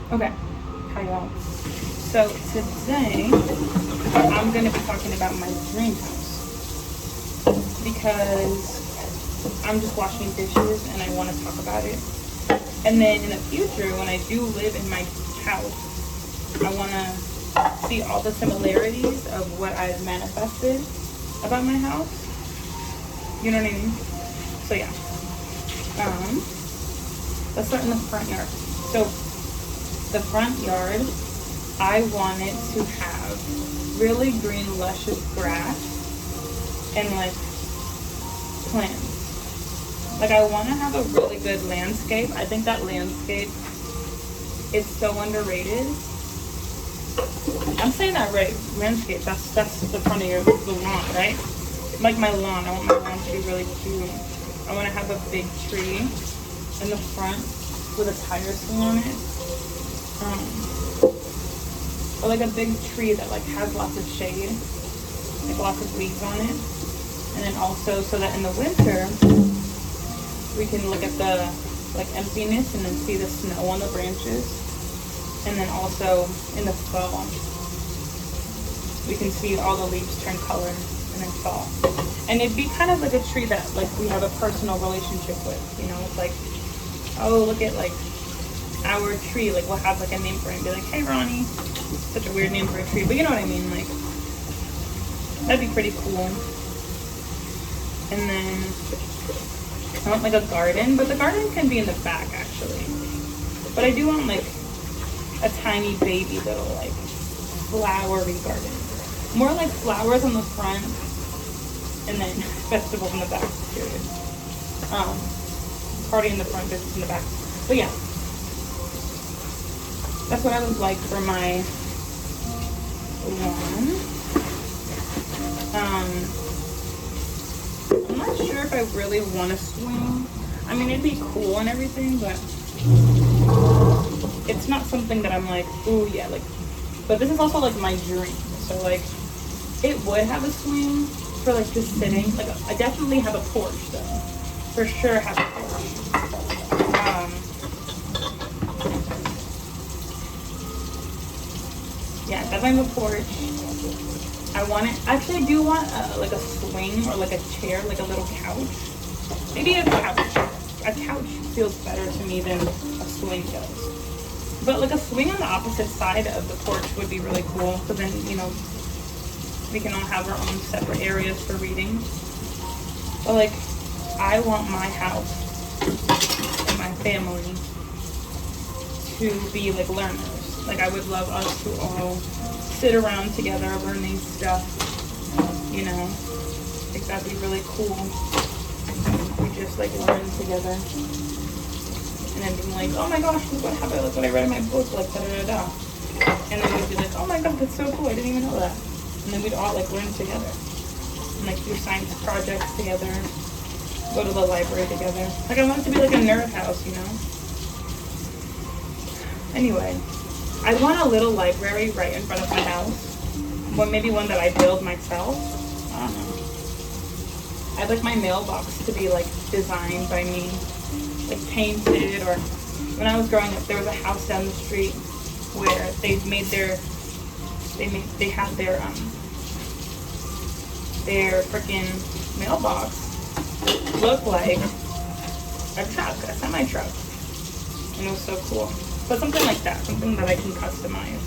Okay, hi y'all. So today I'm gonna be talking about my dream house because I'm just washing dishes and I want to talk about it. And then in the future, when I do live in my house, I want to see all the similarities of what I've manifested about my house. You know what I mean? So yeah. Um, let's start in the front yard. So the front yard, I wanted to have really green, luscious grass and like plants. Like I want to have a really good landscape. I think that landscape is so underrated. I'm saying that right. Landscape. That's the front of the lawn, right? Like my lawn. I want my lawn to be really cute. I want to have a big tree in the front with a tire swing on it. Or like a big tree that like has lots of shade, like lots of leaves on it. And then also so that in the winter we can look at the like emptiness and then see the snow on the branches. And then also in the fall we can see all the leaves turn color and then fall. And it'd be kind of like a tree that like we have a personal relationship with, you know. It's like, oh, look at like our tree, like we'll have like a name for it and be like, hey Ronnie. Such a weird name for a tree, but you know what I mean. Like that'd be pretty cool. And then I want like a garden, but the garden can be in the back actually. But I do want like a tiny baby little like flowery garden. More like flowers on the front and then vegetables in the back, period. Party in the front, business in the back. But yeah, that's what I would like for my lawn. I'm not sure if I really want to swing. I mean, it'd be cool and everything, but it's not something that I'm like, ooh yeah, like. But this is also like my dream, so like, it would have a swing for like just sitting. Like, I definitely have a porch though, for sure have a porch. Yeah, definitely have a porch. I want it. Actually, I do want like a swing or like a chair, like a little couch. Maybe a couch. A couch feels better to me than a swing does. But like a swing on the opposite side of the porch would be really cool. So then, you know, we can all have our own separate areas for reading. But like, I want my house and my family to be like learners. Like I would love us to all sit around together learning stuff, you know. I think that'd be really cool. We just like learn together. And then being like, oh my gosh, look what happened, look what I read in my book, like da da da da. And then we'd be like, oh my god, that's so cool, I didn't even know that. And then we'd all like learn together. And like do science projects together. Go to the library together. Like I want it to be like a nerd house, you know? Anyway, I want a little library right in front of my house. Well, maybe one that I build myself. I don't know. I'd like my mailbox to be like designed by me, like painted. Or when I was growing up, there was a house down the street where they had their freaking mailbox look like a truck, a semi truck, and it was so cool. But something like that, something that I can customize.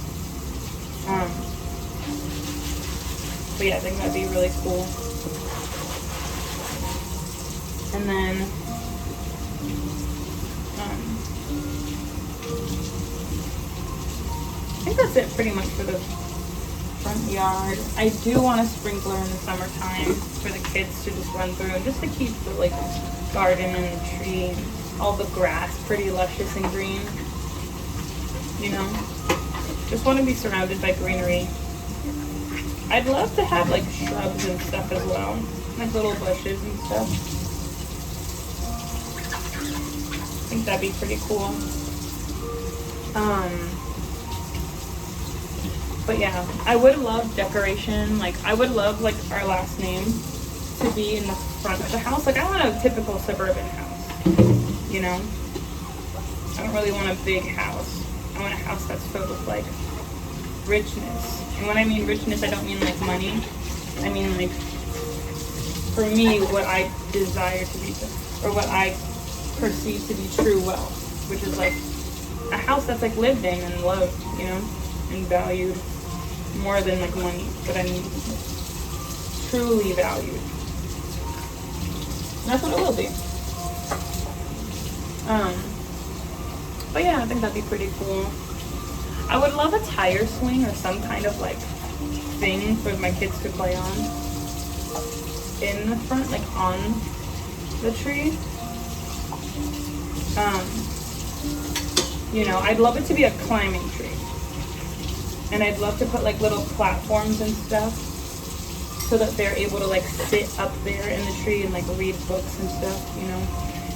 But yeah, I think that'd be really cool. And then, I think that's it pretty much for the front yard. I do want a sprinkler in the summertime for the kids to just run through and just to keep the like garden and the tree and all the grass pretty luscious and green. You know, just want to be surrounded by greenery. I'd love to have like shrubs and stuff as well, like little bushes and stuff. I think that'd be pretty cool. But yeah, I would love decoration. Like I would love like our last name to be in the front of the house. Like I want a typical suburban house, you know? I don't really want a big house. I I want a house that's filled with like richness. And when I mean richness, I don't mean like money. I mean like, for me, what I desire to be, or what I perceive to be true wealth, which is like a house that's like lived in and loved, you know, and valued more than like money, but I mean truly valued. And that's what it will be. But yeah, I think that'd be pretty cool. I would love a tire swing or some kind of like thing for my kids to play on in the front, like on the tree. You know, I'd love it to be a climbing tree. And I'd love to put like little platforms and stuff so that they're able to like sit up there in the tree and like read books and stuff, you know.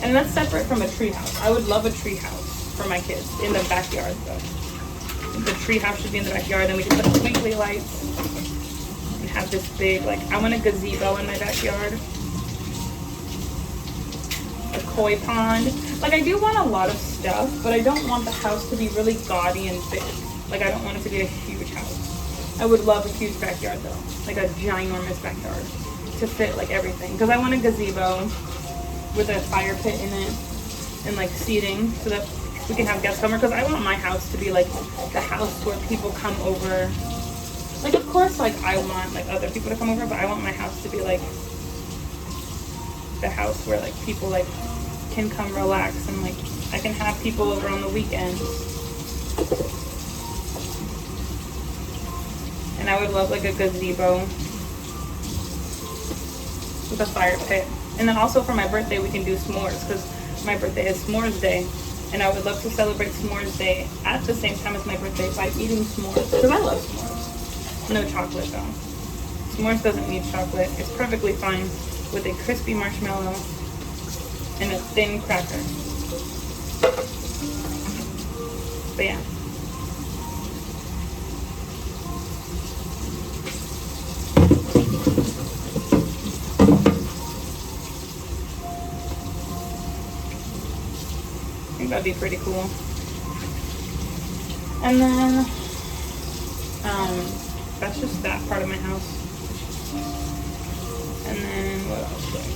And that's separate from a tree house. I would love a tree house for my kids in the backyard though. The tree house should be in the backyard, then we can put twinkly lights and have this big, like, I want a gazebo in my backyard. A koi pond. Like, I do want a lot of stuff, but I don't want the house to be really gaudy and big. Like, I don't want it to be a huge house. I would love a huge backyard though. Like a ginormous backyard to fit like everything. Because I want a gazebo with a fire pit in it and like seating so that we can have guests come over. Because I want my house to be like the house where people come over. Like, of course, like I want like other people to come over, but I want my house to be like the house where like people like can come relax and like I can have people over on the weekends. And I would love like a gazebo with a fire pit. And then also for my birthday we can do s'mores, because my birthday is s'mores day. And I would love to celebrate s'mores day at the same time as my birthday by eating s'mores. Because I love s'mores. No chocolate though. S'mores doesn't need chocolate. It's perfectly fine with a crispy marshmallow and a thin cracker. But yeah. I think that'd be pretty cool. And then that's just that part of my house. And then what else do I want?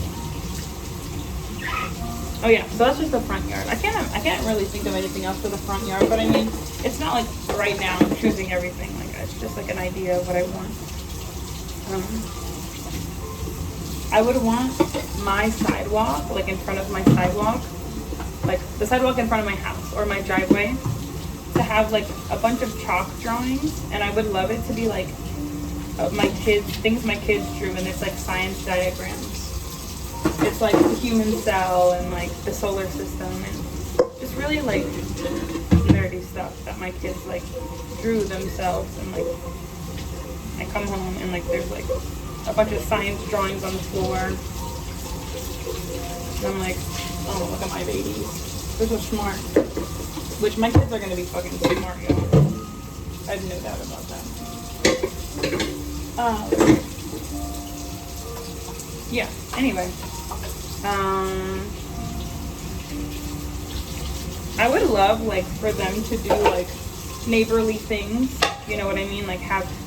Oh yeah, so that's just the front yard. I can't really think of anything else for the front yard, but I mean, it's not like right now I'm choosing everything. Like, it's just like an idea of what I want. I would want my sidewalk, like in front of my sidewalk, like the sidewalk in front of my house or my driveway, to have like a bunch of chalk drawings, and I would love it to be like things my kids drew, and it's like science diagrams. It's like the human cell and like the solar system and just really like nerdy stuff that my kids like drew themselves. And like I come home and like there's like a bunch of science drawings on the floor. And I'm like, oh, look at my babies. They're so smart. Which my kids are gonna be fucking smart, yo. I have no doubt about that. Yeah, anyway. I would love like for them to do like neighborly things, you know what I mean? Like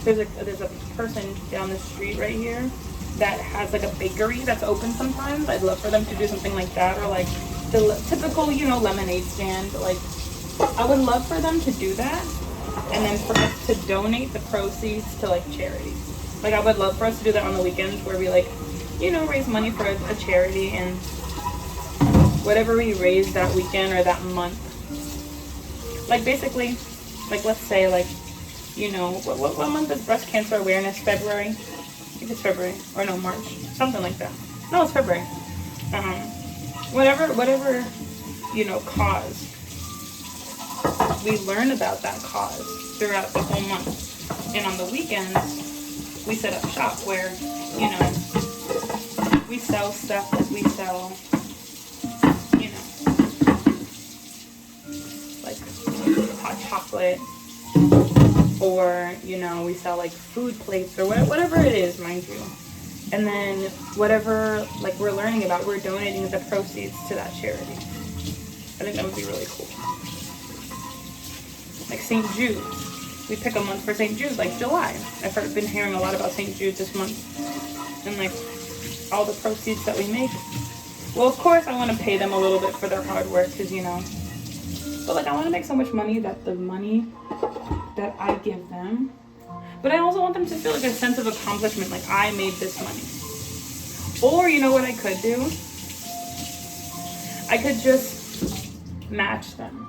there's a person down the street right here that has like a bakery that's open sometimes. I'd love for them to do something like that, or like the typical, you know, lemonade stand. Like I would love for them to do that, and then for us to donate the proceeds to like charity. Like I would love for us to do that on the weekends where we like, you know, raise money for a charity, and whatever we raise that weekend or that month, like basically, like let's say like, you know, what month is breast cancer awareness? February? I think it's February, or no, March, something like that. No, it's February. Whatever, you know, cause, we learn about that cause throughout the whole month. And on the weekends, we set up shop where, you know, we sell stuff, like we sell, you know, like hot chocolate, or, you know, we sell like food plates or whatever it is, mind you. And then whatever like we're learning about, we're donating the proceeds to that charity. I think that would be really cool. Like St. Jude. We pick a month for St. Jude, like July. I've been hearing a lot about St. Jude this month. And like all the proceeds that we make. Well, of course I want to pay them a little bit for their hard work, because, you know. But like I want to make so much money that the money that I give them, but I also want them to feel like a sense of accomplishment, like I made this money. Or you know what I could do? I could just match them.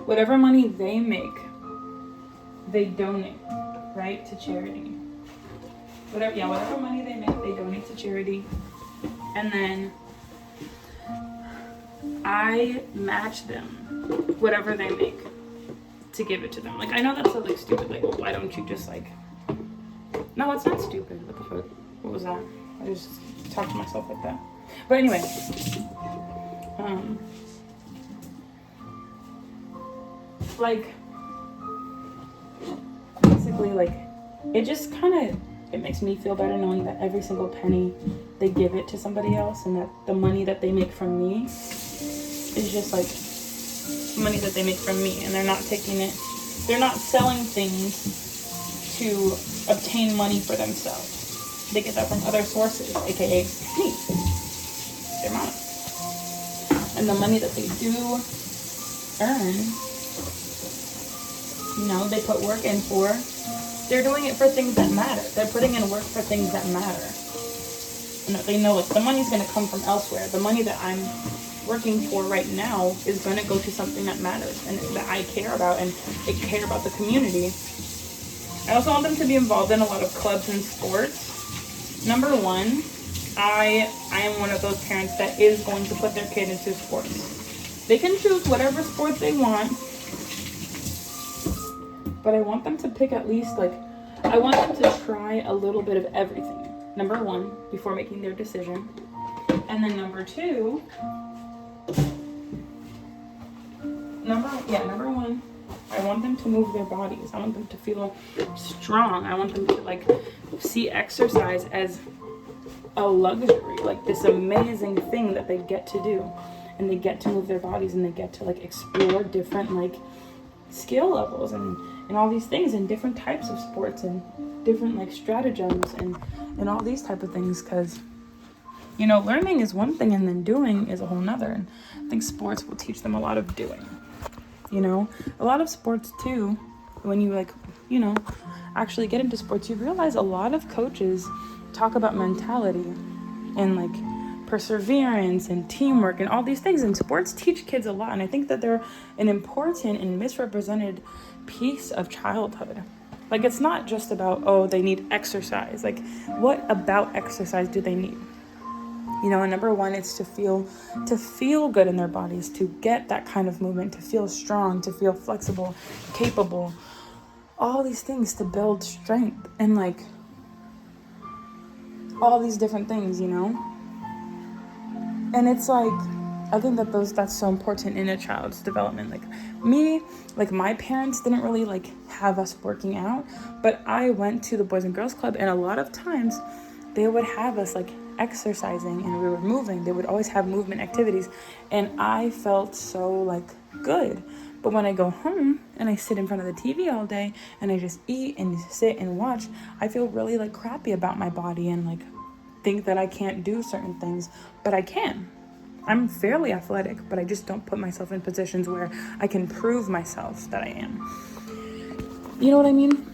Whatever money they make, they donate, right, to charity. Whatever money they make, they donate to charity. And then I match them, whatever they make, to give it to them. Like, I know that's so like stupid, like, well, why don't you just like, no, it's not stupid. What the fuck? What was that? I just talked to myself like that. But anyway, like, basically, like, it just kind of, it makes me feel better knowing that every single penny they give it to somebody else, and that the money that they make from me is just like money that they make from me, and they're not taking it, they're not selling things to obtain money for themselves. They get that from other sources, aka me, their mom. And the money that they do earn, you know, they put work in for, they're doing it for things that matter. They're putting in work for things that matter. And they know, like, the money's going to come from elsewhere. The money that I'm working for right now is going to go to something that matters and that I care about, and I care about the community. I also want them to be involved in a lot of clubs and sports. Number one, I am one of those parents that is going to put their kid into sports. They can choose whatever sport they want, but I want them to pick at least, like, I want them to try a little bit of everything. Number one, before making their decision. And then number two, number one, I want them to move their bodies. I want them to feel strong. I want them to, like, see exercise as a luxury, like this amazing thing that they get to do. And they get to move their bodies, and they get to, like, explore different, like, skill levels and all these things, and different types of sports and different, like, stratagems and all these type of things. Because, you know, learning is one thing and then doing is a whole nother. And I think sports will teach them a lot of doing. You know, a lot of sports too, when you, like, you know, actually get into sports, you realize a lot of coaches talk about mentality and, like, perseverance and teamwork and all these things. And sports teach kids a lot. And I think that they're an important and misrepresented piece of childhood. Like, it's not just about, oh, they need exercise. Like, what about exercise do they need? You know, and number one, it's to feel good in their bodies, to get that kind of movement, to feel strong, to feel flexible, capable, all these things to build strength and, like, all these different things, you know? And it's like, I think that that's so important in a child's development. Like me, like, my parents didn't really, like, have us working out, but I went to the Boys and Girls Club, and a lot of times they would have us, like, exercising, and we were moving. They would always have movement activities, and I felt so, like, good. But when I go home and I sit in front of the TV all day and I just eat and sit and watch, I feel really, like, crappy about my body and, like, think that I can't do certain things, but I can. I'm fairly athletic, but I just don't put myself in positions where I can prove myself that I am. You know what I mean?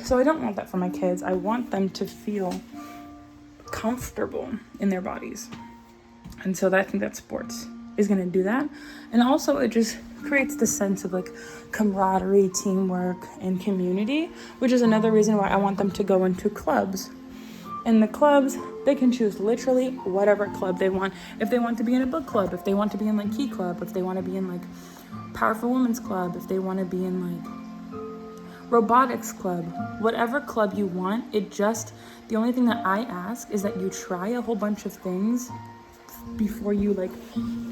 So I don't want that for my kids. I want them to feel comfortable in their bodies. And so I think that sports is going to do that. And also it just creates this sense of, like, camaraderie, teamwork, and community, which is another reason why I want them to go into clubs. And the clubs, they can choose literally whatever club they want. If they want to be in a book club, if they want to be in, like, Key Club, if they want to be in, like, Powerful Women's Club, if they want to be in, like, robotics club, whatever club you want, the only thing that I ask is that you try a whole bunch of things before you, like,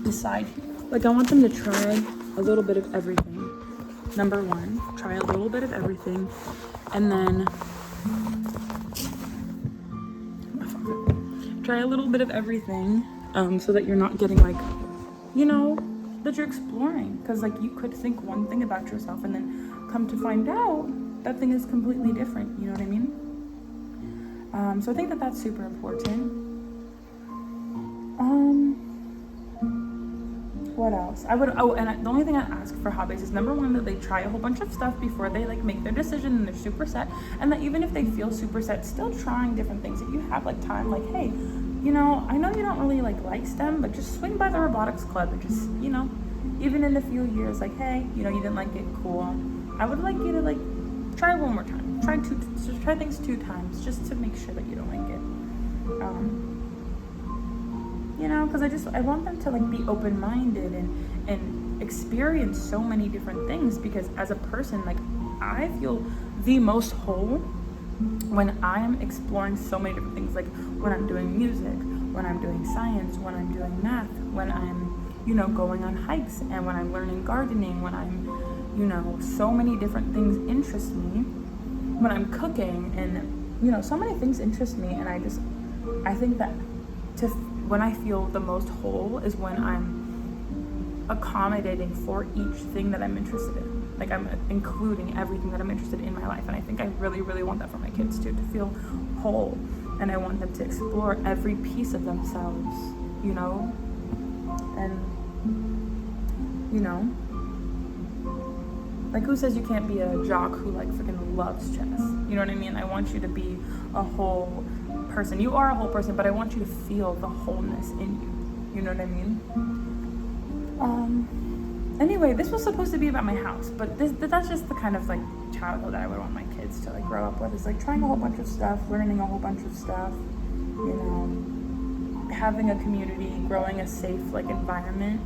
decide. Like, I want them to try a little bit of everything. Number one, try a little bit of everything, and then try a little bit of everything, so that you're not getting, like, you know, that you're exploring, because like you could think one thing about yourself and then come to find out that thing is completely different. You know what I mean? So I think that that's super important. What else? The only thing I ask for hobbies is, number one, that they try a whole bunch of stuff before they like make their decision and they're super set, and that even if they feel super set, still trying different things. If you have like time, like, hey, you know, I know you don't really like STEM, but just swing by the robotics club and just, you know, even in a few years, like, hey, you know, you didn't like it, cool. I would like you to like try one more time, try things 2 times, just to make sure that you don't like it. You know, because I want them to like be open-minded and experience so many different things, because as a person, like, I feel the most whole when I'm exploring so many different things, like when I'm doing music, when I'm doing science, when I'm doing math, when I'm, you know, going on hikes, and when I'm learning gardening, when I'm, you know, so many different things interest me, when I'm cooking, and, you know, so many things interest me, and I think that when I feel the most whole is when I'm accommodating for each thing that I'm interested in. Like, I'm including everything that I'm interested in my life. And I think I really, really want that for my kids too, to feel whole. And I want them to explore every piece of themselves, you know? And, you know, like, who says you can't be a jock who like freaking loves chess? You know what I mean? I want you to be a whole person. You are a whole person, but I want you to feel the wholeness in you. You know what I mean? Anyway, this was supposed to be about my house, but that's just the kind of like childhood that I would want my kids to like grow up with. Is like trying a whole bunch of stuff, learning a whole bunch of stuff, you know, having a community, growing a safe like environment.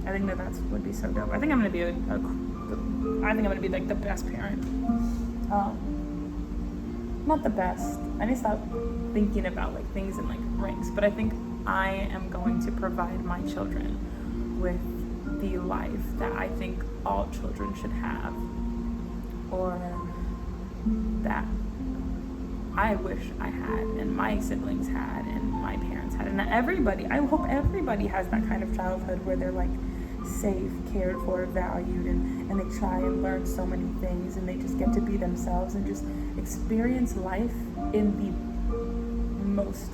I think that would be so dope. I think I'm gonna be like the best parent. Not the best. I need to stop thinking about like things in like ranks, but I think I am going to provide my children with the life that I think all children should have, or that I wish I had, and my siblings had, and my parents had, and I hope everybody has that kind of childhood where they're like safe, cared for, valued, and they try and learn so many things, and they just get to be themselves and just experience life in the most,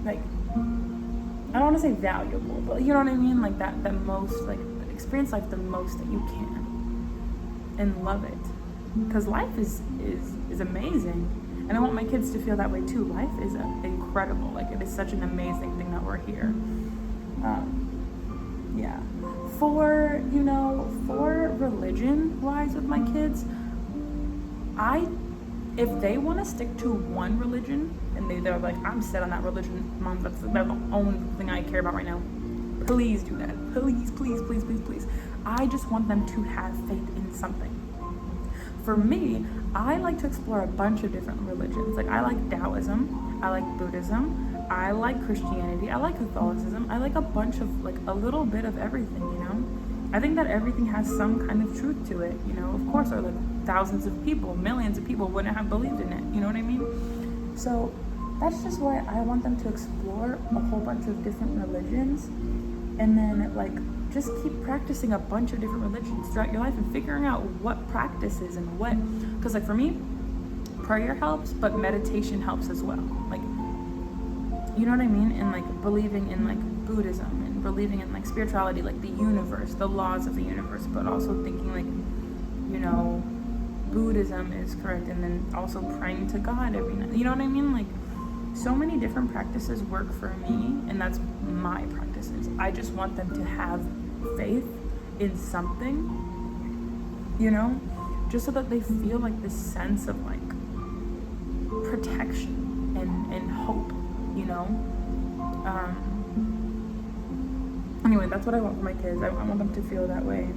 like, I don't want to say valuable, but you know what I mean, like that, the most, like, experience life the most that you can, and love it, because life is amazing, and I want my kids to feel that way too. Life is incredible. Like, it is such an amazing thing that we're here. Yeah, for religion wise with my kids, if they want to stick to one religion and they're like, I'm set on that religion, Mom, that's the only thing I care about right now, please do that. Please, please, please, please, please. I just want them to have faith in something. For me, I like to explore a bunch of different religions. Like, I like Taoism, I like Buddhism, I like Christianity, I like Catholicism, I like a bunch of, like, a little bit of everything, you know? I think that everything has some kind of truth to it, you know? Of course, or like thousands of people, millions of people wouldn't have believed in it, you know what I mean? So that's just why I want them to explore a whole bunch of different religions, and then, like, just keep practicing a bunch of different religions throughout your life and figuring out what practices and what, because, like, for me, prayer helps, but meditation helps as well. Like, you know what I mean? And like believing in like Buddhism and believing in like spirituality, like the universe, the laws of the universe, but also thinking like, you know, Buddhism is correct, and then also praying to God every night. You know what I mean? Like, so many different practices work for me, and that's my practices. I just want them to have faith in something, you know, just so that they feel like this sense of like protection and hope, you know. Anyway, that's what I want for my kids. I want them to feel that way,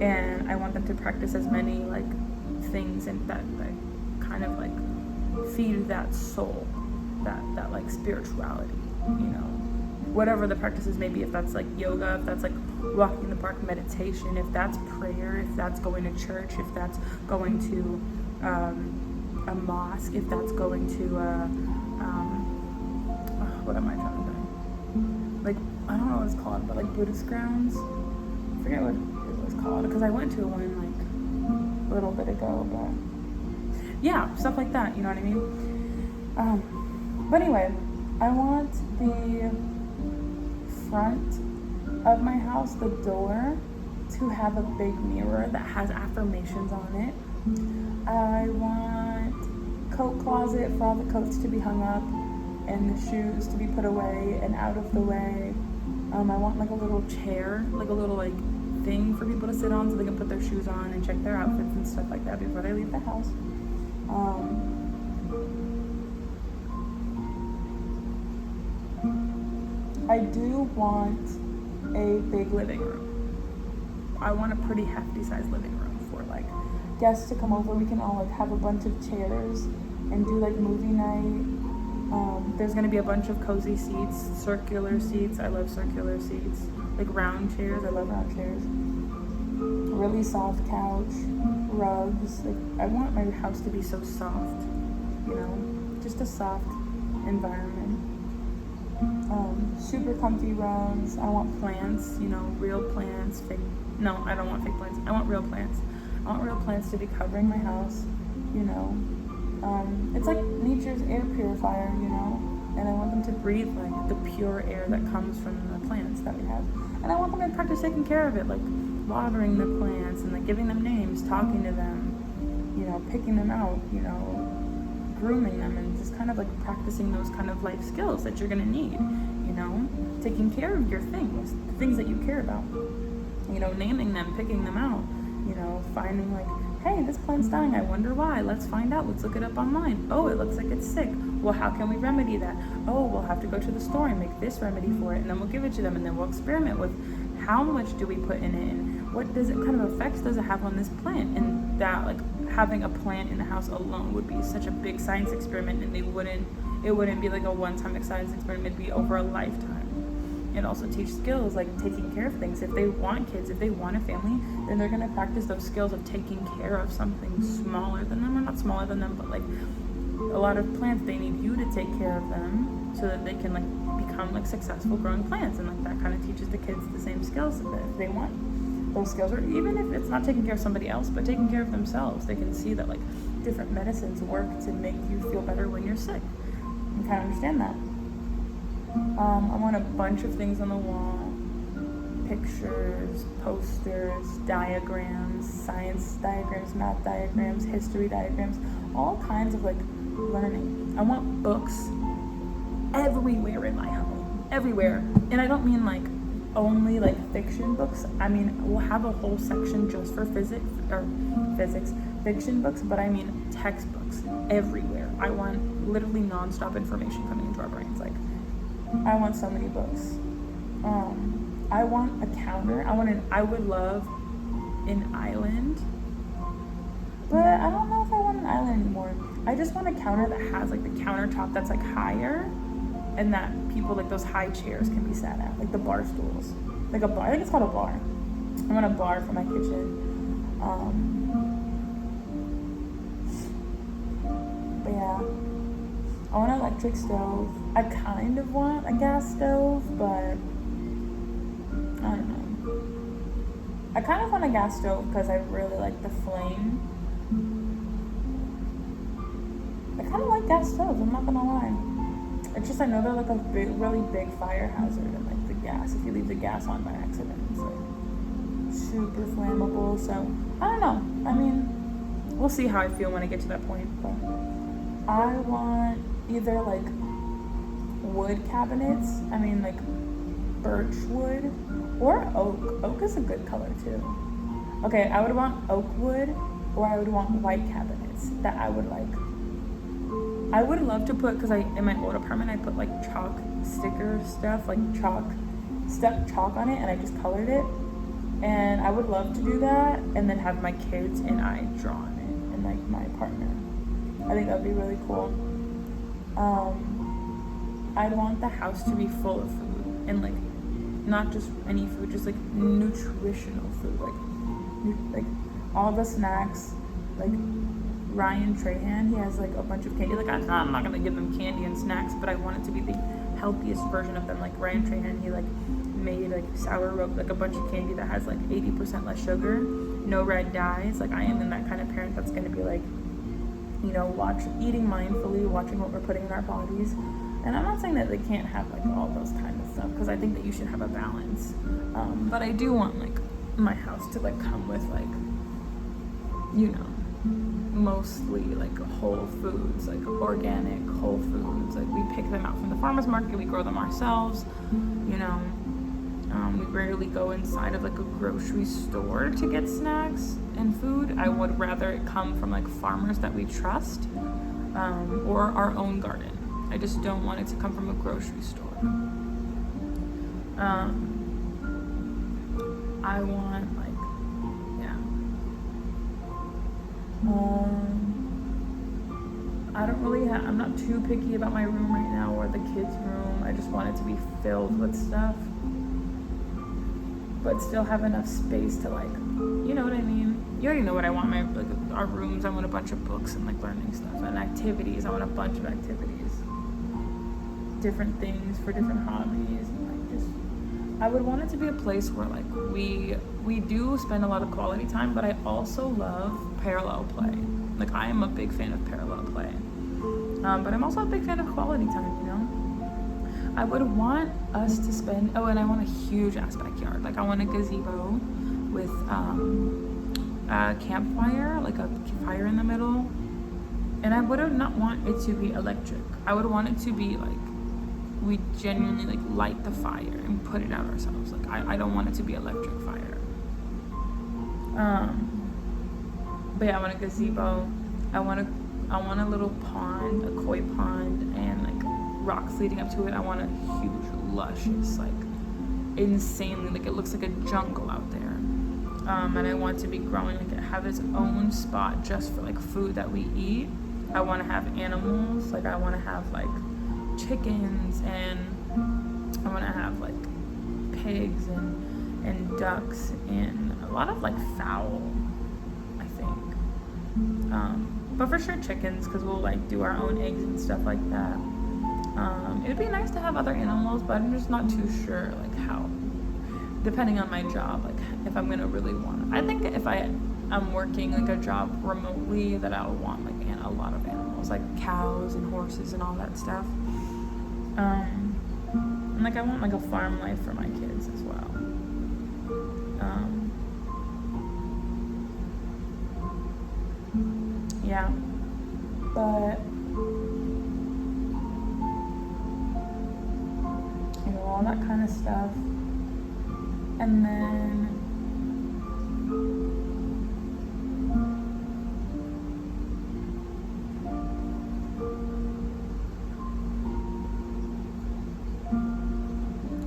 and I want them to practice as many like things and that kind of like feed that soul, that like spirituality, you know, whatever the practices may be. If that's like yoga, if that's like walking in the park, meditation, if that's prayer, if that's going to church, if that's going to a mosque, if that's going to what am I trying to say? Like don't know what it's called, but like Buddhist grounds. I forget what it was called because I went to one like a little bit ago, but yeah, stuff like that, you know what I mean? But anyway, I want the front of my house, the door, to have a big mirror that has affirmations on it. I want coat closet for all the coats to be hung up and the shoes to be put away and out of the way. I want like a little chair, like a little like thing for people to sit on so they can put their shoes on and check their outfits and stuff like that before they leave the house. I do want a big living room. I want a pretty hefty sized living room for like guests to come over. We can all like have a bunch of chairs and do like movie night. There's gonna be a bunch of cozy seats, circular seats. I love circular seats. Like round chairs. I love round chairs. Really soft couch, rugs. Like I want my house to be so soft, you know, just a soft environment. Super comfy rugs. I want plants, you know, real plants, fake. No, I don't want fake plants. I want real plants. I want real plants to be covering my house, you know. It's like nature's air purifier, you know, and I want them to breathe like the pure air that comes from the plants that we have. And I want them to practice taking care of it, like watering the plants and like giving them names, talking to them, you know, picking them out, you know, grooming them, and just kind of like practicing those kind of life skills that you're gonna need, you know, taking care of your things, the things that you care about, you know, naming them, picking them out, you know, finding like, hey, this plant's dying, I wonder why, let's find out, let's look it up online. Oh, it looks like it's sick. Well, how can we remedy that? Oh, we'll have to go to the store and make this remedy for it, and then we'll give it to them, and then we'll experiment with how much do we put in it, and what does it, kind of effects does it have on this plant? And that, like, having a plant in the house alone would be such a big science experiment, and it wouldn't be like a one-time science experiment, it'd be over a lifetime. It also teach skills like taking care of things. If they want kids, if they want a family, then they're gonna practice those skills of taking care of something smaller than them, or not smaller than them, but like a lot of plants, they need you to take care of them so that they can like become like successful growing plants, and like that kind of teaches the kids the same skills that if they want those skills, or even if it's not taking care of somebody else, but taking care of themselves, they can see that like different medicines work to make you feel better when you're sick, and kind of understand that. I want a bunch of things on the wall, pictures, posters, diagrams, science diagrams, math diagrams, history diagrams, all kinds of like learning. I want books everywhere in my home, everywhere. And I don't mean like only like fiction books. I mean, we'll have a whole section just for physics, fiction books, but I mean textbooks everywhere. I want literally nonstop information coming into our brains. Like, I want so many books. I want a counter. I would love an island, but I don't know if I want an island anymore. I just want a counter that has like the countertop that's like higher, and that people like those high chairs can be sat at, like the bar stools, like a bar. I think it's called a bar. I want a bar for my kitchen. But yeah. I want an electric stove. I kind of want a gas stove, but I don't know. I kind of want a gas stove because I really like the flame. I kind of like gas stoves, I'm not gonna lie. It's just I know they're like a really big fire hazard, and like the gas, if you leave the gas on by accident, it's like super flammable. So I don't know. I mean, we'll see how I feel when I get to that point. But I want either like wood cabinets, I mean like birch wood, or oak. Oak is a good color too. Okay, I would want oak wood, or I would want white cabinets that I would like. I would love to put, because in my old apartment I put like chalk sticker stuff, like stuck chalk on it, and I just colored it. And I would love to do that, and then have my kids and I draw on it, and like my partner. I think that would be really cool. I'd want the house to be full of food, and like not just any food, just like nutritional food, like all the snacks. Like Ryan Trahan, he has like a bunch of candy. Like I'm not gonna give them candy and snacks, but I want it to be the healthiest version of them. Like Ryan Trahan, he like made like sour like a bunch of candy that has like 80% less sugar, no red dyes. Like I am that kind of parent that's going to be like, you know, eating mindfully, watching what we're putting in our bodies. And I'm not saying that they can't have like all those kind of stuff, because I think that you should have a balance. But I do want like my house to like come with like, you know, mostly like whole foods, like organic whole foods. Like we pick them out from the farmer's market, we grow them ourselves, you know. We rarely go inside of like a grocery store to get snacks and food. I would rather it come from like farmers that we trust, or our own garden. I just don't want it to come from a grocery store. I want like, I don't really I'm not too picky about my room right now or the kids' room. I just want it to be filled with stuff, but still have enough space to like, you know what I mean? You already know what I want. Our rooms, I want a bunch of books and like learning stuff, and activities. I want a bunch of activities, different things for different hobbies, and like just, I would want it to be a place where like we do spend a lot of quality time, but I also love parallel play. Like I am a big fan of parallel play, but I'm also a big fan of quality time, you know. I would want us to spend, and I want a huge ass backyard. Like I want a gazebo with a campfire, like a fire in the middle. And I would not want it to be electric. I would want it to be like, we genuinely like light the fire and put it out ourselves. Like I don't want it to be electric fire. But yeah, I want a gazebo. I want a little pond, a koi pond, and like rocks leading up to it. I want a huge, luscious, like insanely, like it looks like a jungle out there. And I want to be growing, like have its own spot just for like food that we eat. I want to have animals, like I want to have like chickens, and I want to have like pigs and ducks and a lot of like fowl, I think. But for sure chickens, because we'll like do our own eggs and stuff like that. It'd be nice to have other animals, but I'm just not too sure like how, depending on my job, like if I'm gonna really want it. I think if I'm working like a job remotely, that I'll want like a lot of animals, like cows and horses and all that stuff. And like I want like a farm life for my kids as well. Yeah, but you know, all that kind of stuff. And then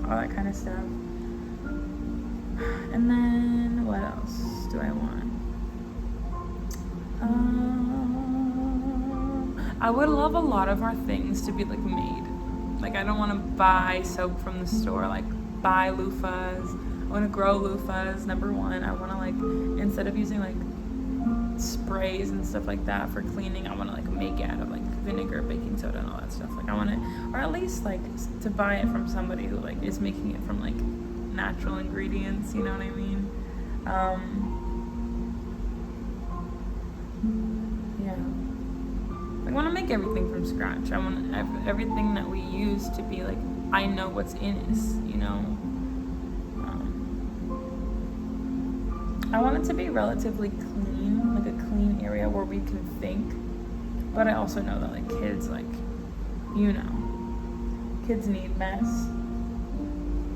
all that kind of stuff. And then what else do I want? I would love a lot of our things to be like made. Like I don't want to buy soap from the store, like buy loofahs. I want to grow loofahs, number one. I want to like, instead of using like sprays and stuff like that for cleaning, I want to like make it out of like vinegar, baking soda, and all that stuff. Like I want to, or at least like to buy it from somebody who like is making it from like natural ingredients, you know what I mean? Yeah. I want to make everything from scratch. I want everything that we use to be like, I know what's in it, you know? I want it to be relatively clean, like a clean area where we can think. But I also know that like kids, like, you know, kids need mess.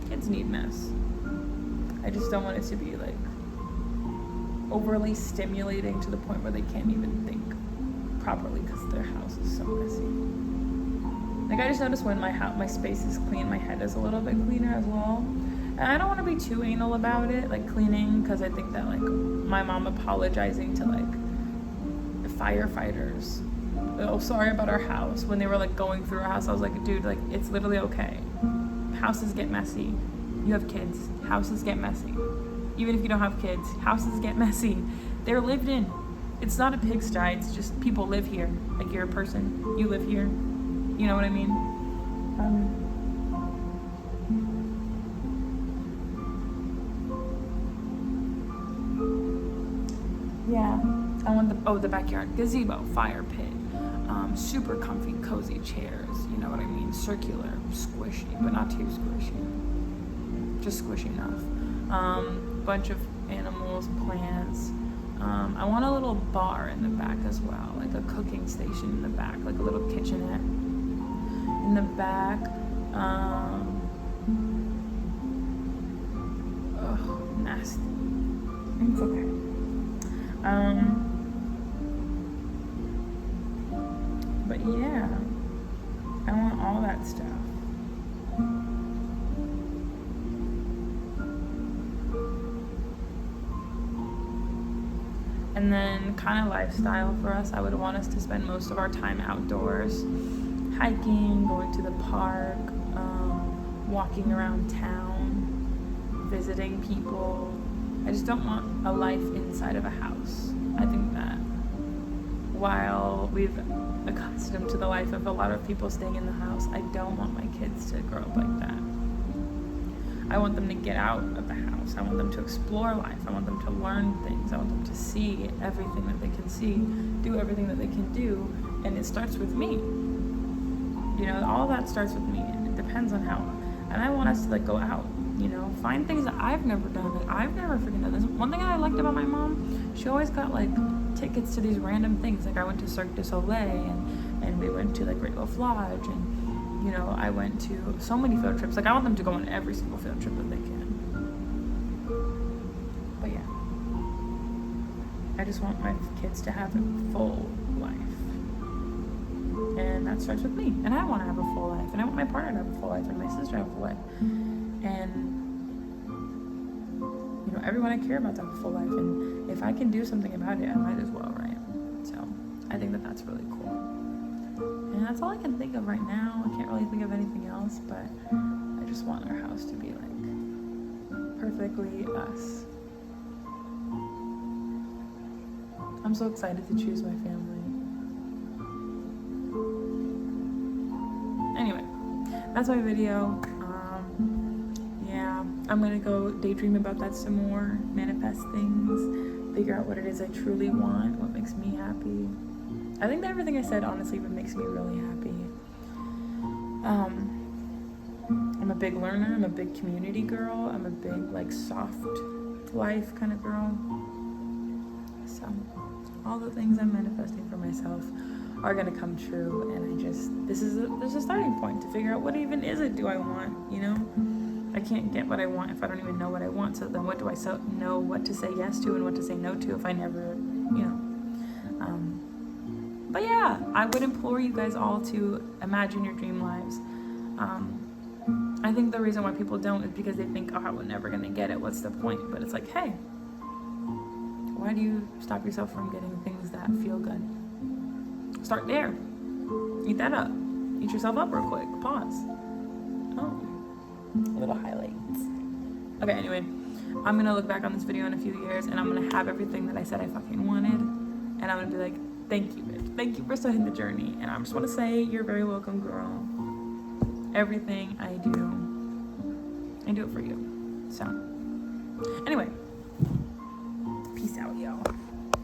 Kids need mess. I just don't want it to be like overly stimulating to the point where they can't even think properly because their house is so messy. Like I just noticed when my space is clean, my head is a little bit cleaner as well. And I don't want to be too anal about it, like cleaning, because I think that like my mom apologizing to like the firefighters, oh sorry about our house, when they were like going through our house, I was like, dude, like it's literally okay. Houses get messy. You have kids. Houses get messy. Even if you don't have kids, houses get messy. They're lived in. It's not a pigsty, it's just people live here. Like you're a person, you live here. You know what I mean? yeah, I want the backyard gazebo, fire pit, super comfy, cozy chairs. You know what I mean? Circular, squishy, but not too squishy. Just squishy enough. Bunch of animals, plants. I want a little bar in the back as well, like a cooking station in the back, like a little kitchenette in the back. Nasty. It's okay. But yeah, I want all that stuff. And then kind of lifestyle for us, I would want us to spend most of our time outdoors, hiking, going to the park, walking around town, visiting people. I just don't want a life inside of a house. I think that while we've accustomed to the life of a lot of people staying in the house, I don't want my kids to grow up like that. I want them to get out of the house. I want them to explore life. I want them to learn things. I want them to see everything that they can see, do everything that they can do, and it starts with me. You know, all that starts with me. It depends on how. And I want us to like go out, you know, find things that I've never done, that I've never freaking done. This one thing I liked about my mom, she always got like tickets to these random things. Like I went to Cirque du Soleil, and we went to like Great Wolf Lodge, and you know, I went to so many field trips. Like I want them to go on every single field trip that they can. But yeah, I just want my kids to have a full life. And that starts with me. And I want to have a full life. And I want my partner to have a full life, and my sister to have a full life. And, you know, everyone I care about to have a full life. And if I can do something about it, I might as well, right? So I think that that's really cool. And that's all I can think of right now. I can't really think of anything else, but I just want our house to be like perfectly us. I'm so excited to choose my family. Anyway, that's my video. Yeah, I'm gonna go daydream about that some more, manifest things, figure out what it is I truly want, what makes me happy. I think that everything I said honestly makes me really happy. I'm a big learner, I'm a big community girl, I'm a big like soft life kind of girl. So all the things I'm manifesting for myself are gonna come true, and there's a starting point to figure out what even is it do I want, you know? I can't get what I want if I don't even know what I want, so then what do I know what to say yes to and what to say no to if I never, you know? But yeah, I would implore you guys all to imagine your dream lives. I think the reason why people don't is because they think, oh, we're never gonna get it, what's the point? But it's like, hey, why do you stop yourself from getting things that feel good? Start there. Eat that up. Eat yourself up real quick. Pause. Oh, little highlights. Okay, anyway, I'm gonna look back on this video in a few years, and I'm gonna have everything that I said I fucking wanted, and I'm gonna be like, thank you, bitch. Thank you for starting the journey. And I just want to say, you're very welcome, girl. Everything I do it for you. So, anyway,